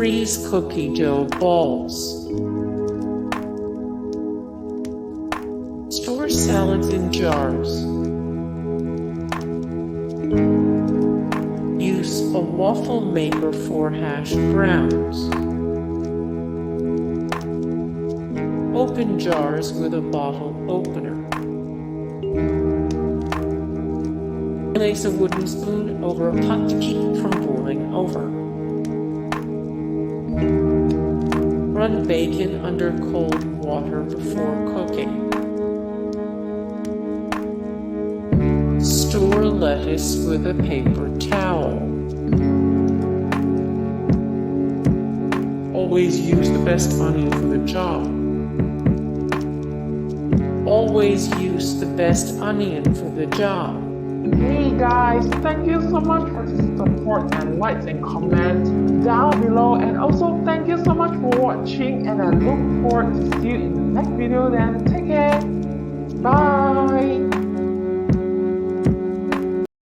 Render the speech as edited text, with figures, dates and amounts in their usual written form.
Freeze cookie dough balls. Store salads in jars. Use a waffle maker for hash browns. Open jars with a bottle opener. Place a wooden spoon over a pot to keep it from boiling over. Run bacon under cold water before cooking. Store lettuce with a paper towel. Always use the best onion for the job. Always use the best onion for the job. Hey guys, thank you so much for the support and likes and comments down below, and also thank you so much for watching, and I look forward to see you in the next video. Then take care, bye.